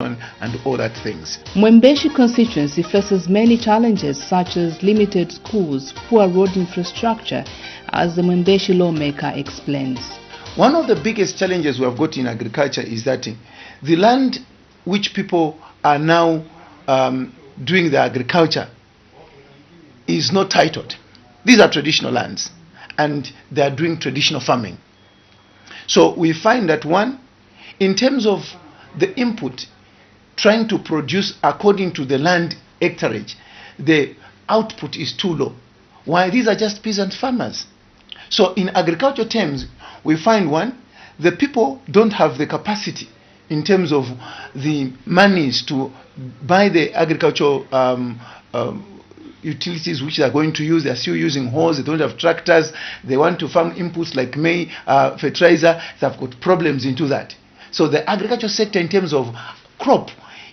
and all that things. Mwembeshi constituency faces many challenges such as limited schools, poor road infrastructure, as the Mwembeshi lawmaker explains. One of the biggest challenges we have got in agriculture is that the land which people are now doing the agriculture is not titled. These are traditional lands and they are doing traditional farming. So we find that one, in terms of the input, trying to produce according to the land hectareage, the output is too low. Why? These are just peasant farmers. So in agriculture terms, we find one, the people don't have the capacity in terms of the monies to buy the agricultural utilities which they are going to use. They are still using hoes, they don't have tractors, they want to farm inputs like maize, fertilizer, they've got problems into that. So the agriculture sector in terms of crop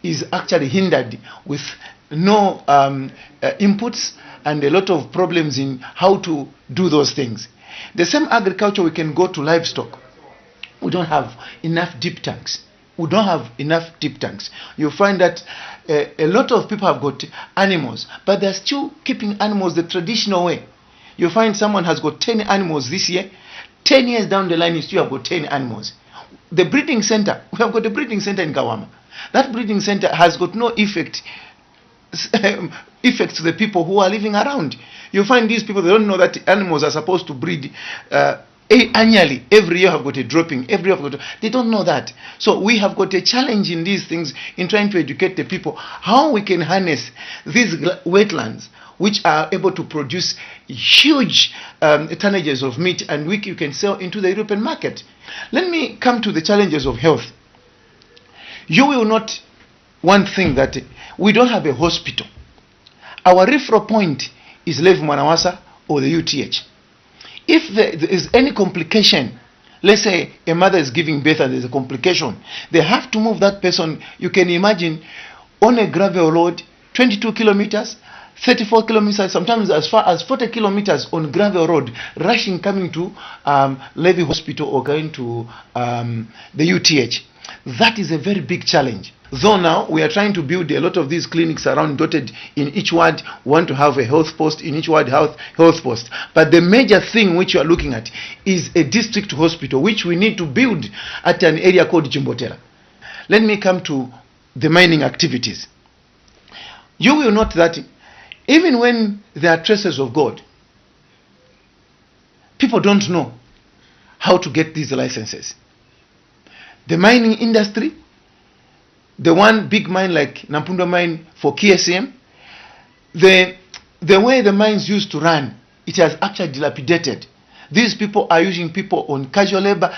is actually hindered with no inputs and a lot of problems in how to do those things. The same agriculture, we can go to livestock. We don't have enough deep tanks. We don't have enough deep tanks. You find that a lot of people have got animals, but they're still keeping animals the traditional way. You find someone has got 10 animals this year, 10 years down the line, you still have got 10 animals. The breeding center, we have got a breeding center in Kawama. That breeding center has got no effect to the people who are living around. You find these people, they don't know that animals are supposed to breed annually. Every year have got a dropping. Every year have got they don't know that. So we have got a challenge in these things in trying to educate the people how we can harness these wetlands which are able to produce huge tonnages of meat and which you can sell into the European market. Let me come to the challenges of health. You will not one thing that we don't have a hospital. Our referral point is Lev Mwanawasa or the UTH. If there is any complication, let's say a mother is giving birth and there's a complication, they have to move that person, you can imagine, on a gravel road, 22 kilometers, 34 kilometers, sometimes as far as 40 kilometers on gravel road, rushing, coming to Levy Hospital or going to the UTH. That is a very big challenge. Though now we are trying to build a lot of these clinics around, dotted in each ward, want to have a health post in each ward, health post. But the major thing which you are looking at is a district hospital, which we need to build at an area called Jimbotera. Let me come to the mining activities. You will note that even when there are traces of gold, people don't know how to get these licenses. The mining industry, the one big mine like Nampundo mine for KSM, the way the mines used to run, it has actually dilapidated. These people are using people on casual labor,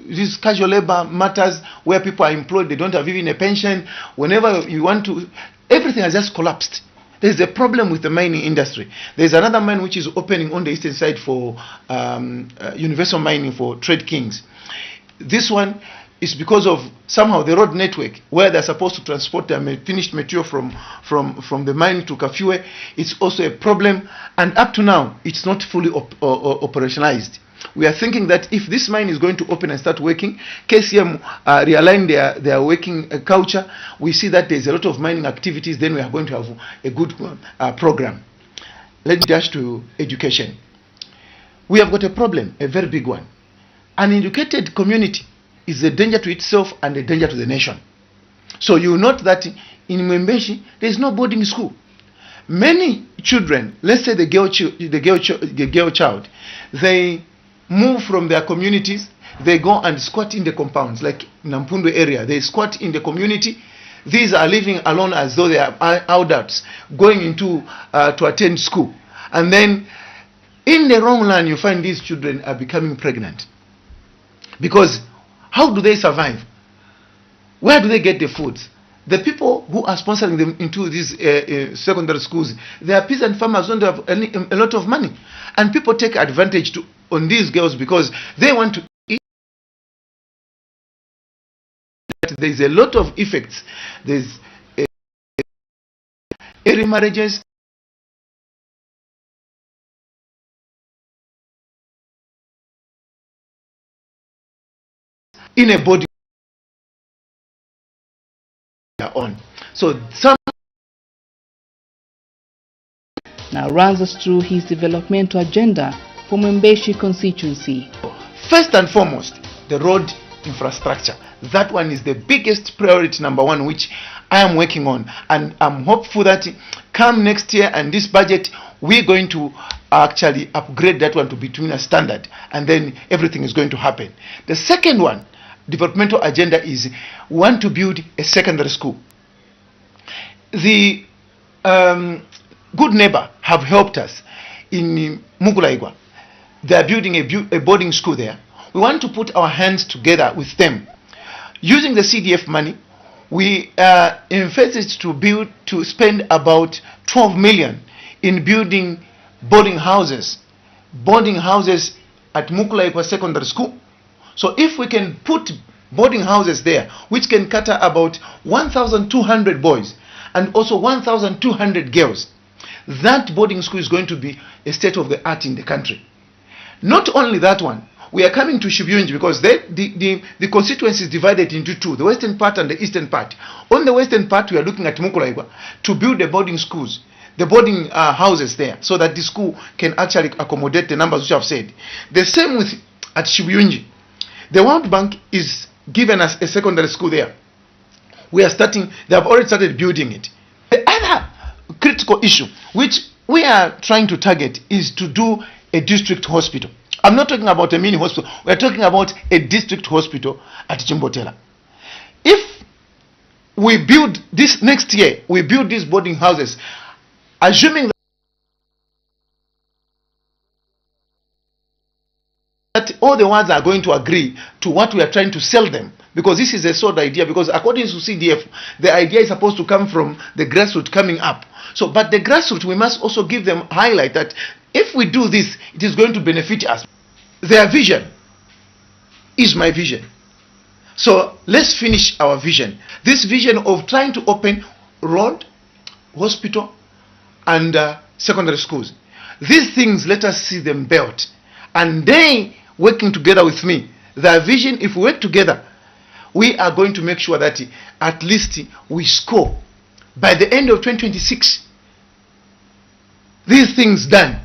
these casual labor matters where people are employed, they don't have even a pension. Whenever you want to, everything has just collapsed. There's a problem with the mining industry. There's another mine which is opening on the eastern side for universal mining for Trade Kings. This one is because of somehow the road network where they're supposed to transport their finished material from the mine to Kafue. It's also a problem, and up to now it's not fully operationalized. We are thinking that if this mine is going to open and start working, KCM realign their working culture, we see that there's a lot of mining activities, then we are going to have a good program. Let's dash to education. We have got a problem, a very big one. An educated community is a danger to itself and a danger to the nation. So you note that in Mwembeshi, there is no boarding school. Many children, let's say the girl child, they move from their communities, they go and squat in the compounds, like Nampundo area, they squat in the community. These are living alone as though they are adults, going into to attend school. And then in the wrong land, you find these children are becoming pregnant. Because how do they survive? Where do they get the food? The people who are sponsoring them into these secondary schools, they are peasant farmers, don't have a lot of money. And people take advantage on these girls because they want to eat. There's a lot of effects. There's early marriages. In a body are on. So some now runs us through his developmental agenda for Mwembeshi constituency. first and foremost, the road infrastructure. That one is the biggest priority, number one, which I am working on, and I'm hopeful that come next year and this budget, we're going to actually upgrade that one to between a standard, and then everything is going to happen. The second one, developmental agenda, is we want to build a secondary school. The Good Neighbor have helped us in Mugulaigwa. They are building a boarding school there. We want to put our hands together with them. Using the CDF money, we envisage to spend about 12 million in building boarding houses at Mugulaigwa Secondary School. So if we can put boarding houses there, which can cater about 1,200 boys and also 1,200 girls, that boarding school is going to be a state of the art in the country. Not only that one, we are coming to Shibunji because the constituency is divided into two, the western part and the eastern part. On the western part, we are looking at Mukulaigwa to build the boarding schools, the boarding houses there, so that the school can actually accommodate the numbers which I've said. The same with at Shibunji. The World Bank is giving us a secondary school there. They have already started building it. The other critical issue which we are trying to target is to do a district hospital. I'm not talking about a mini hospital. We're talking about a district hospital at Chimbotela. If we build this next year, we build these boarding houses, assuming that all the ones are going to agree to what we are trying to sell them, because this is a sold idea, because according to CDF, the idea is supposed to come from the grassroots coming up. So, but the grassroots, we must also give them highlight that if we do this, it is going to benefit us. Their vision is my vision. So let's finish our vision. This vision of trying to open road, hospital, and secondary schools. These things, let us see them built. And they working together with me. Their vision, if we work together, we are going to make sure that at least we score. By the end of 2026, these things done,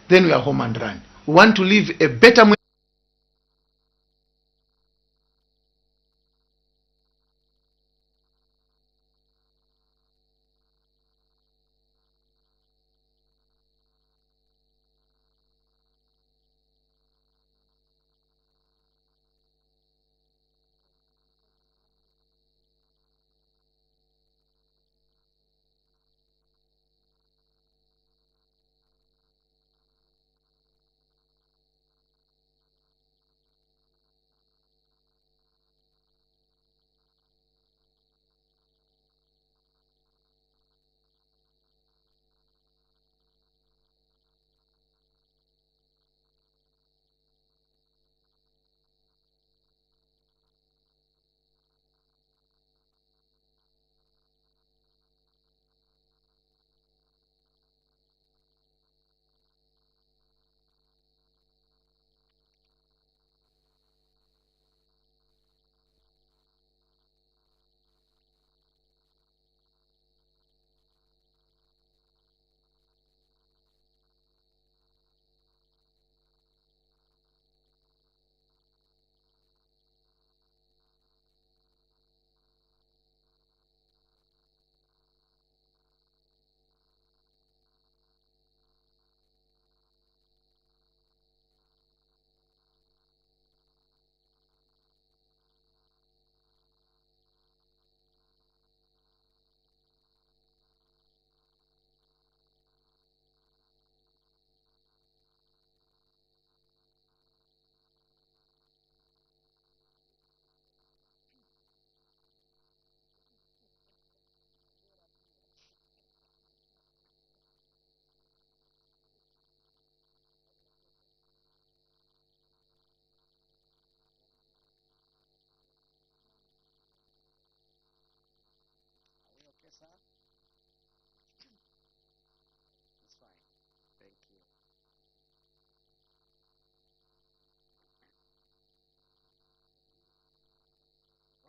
then we are home and run. We want to live a better way.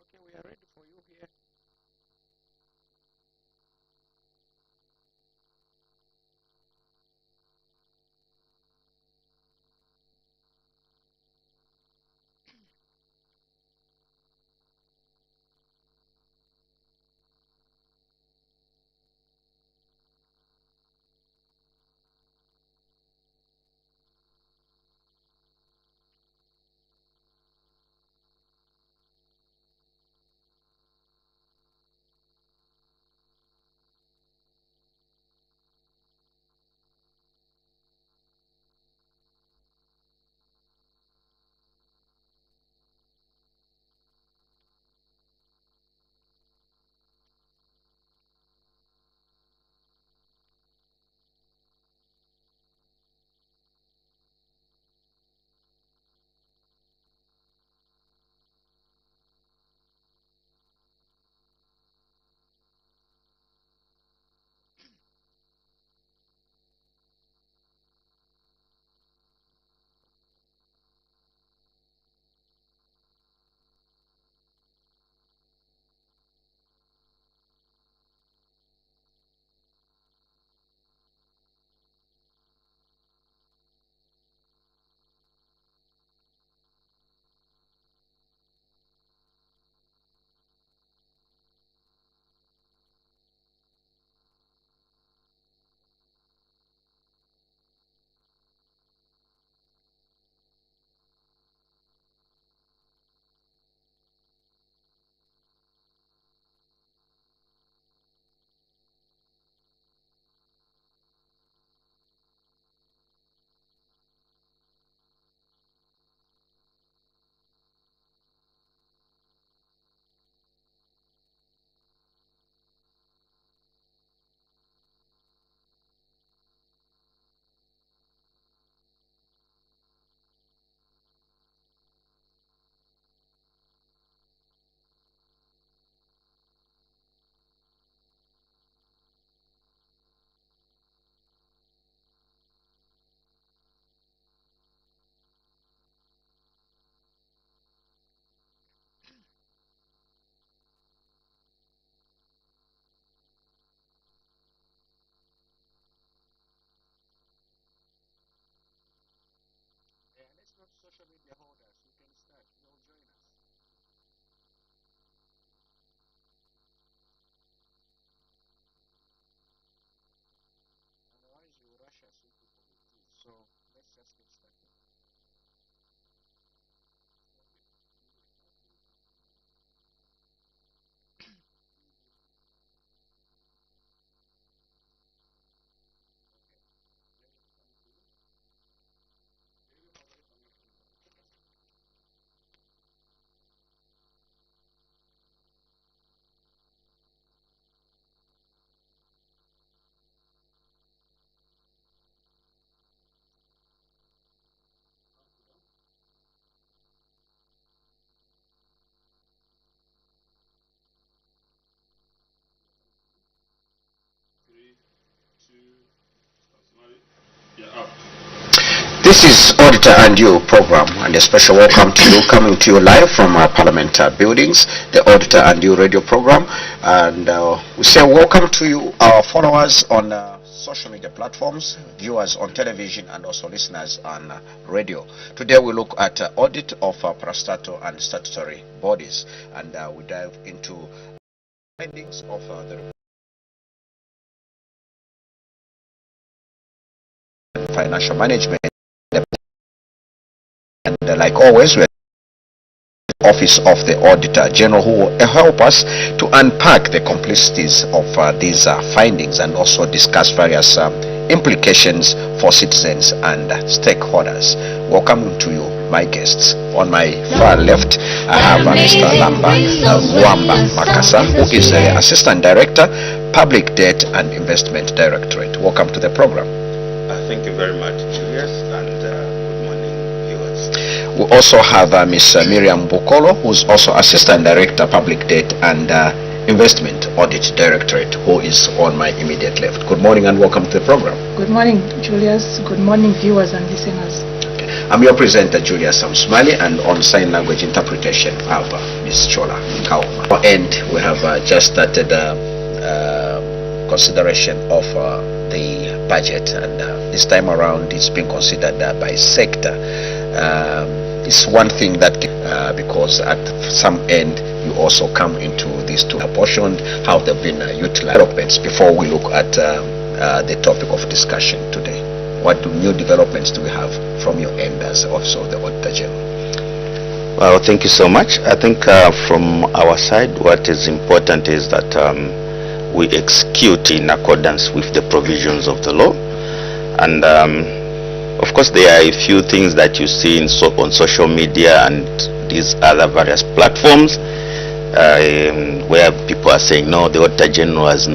Okay, we are ready for you here. social media holders, you can start. You'll join us. Otherwise, you rush us into committees. So let's just get started. This is Auditor and You program, and a special welcome to you, coming to you live from our Parliament buildings, the Auditor and You radio program. And we say welcome to you, our followers on social media platforms, viewers on television, and also listeners on radio. Today we look at audit of parastatal and statutory bodies, and we dive into findings of the financial management. And like always, we're Office of the Auditor General, who will help us to unpack the complexities of these findings and also discuss various implications for citizens and stakeholders. Welcome to you, my guests. On my far left, I have Mr. Lamba Mwamba Makasa, who is the Assistant Director, Public Debt and Investment Directorate. Welcome to the program. Thank you very much, Julius, and good morning, viewers. We also have Ms. Miriam Bukolo, who's also Assistant Director, Public Debt and Investment Audit Directorate, who is on my immediate left. Good morning and welcome to the program. Good morning, Julius. Good morning, viewers and listeners. I'm your presenter, Julius Samsmali, and on sign language interpretation, I have Ms. Chola Kauma. And we have just started consideration of the budget, and this time around it's being considered by sector. It's one thing that because at some end you also come into these two portions, how they've been utilized. Before we look at the topic of discussion today, what new developments do we have from your end as Office of the Auditor General? Well, thank you so much. I think from our side, what is important is that we execute in accordance with the provisions of the law, and of course there are a few things that you see on social media and these other various platforms where people are saying no, the Auditor General has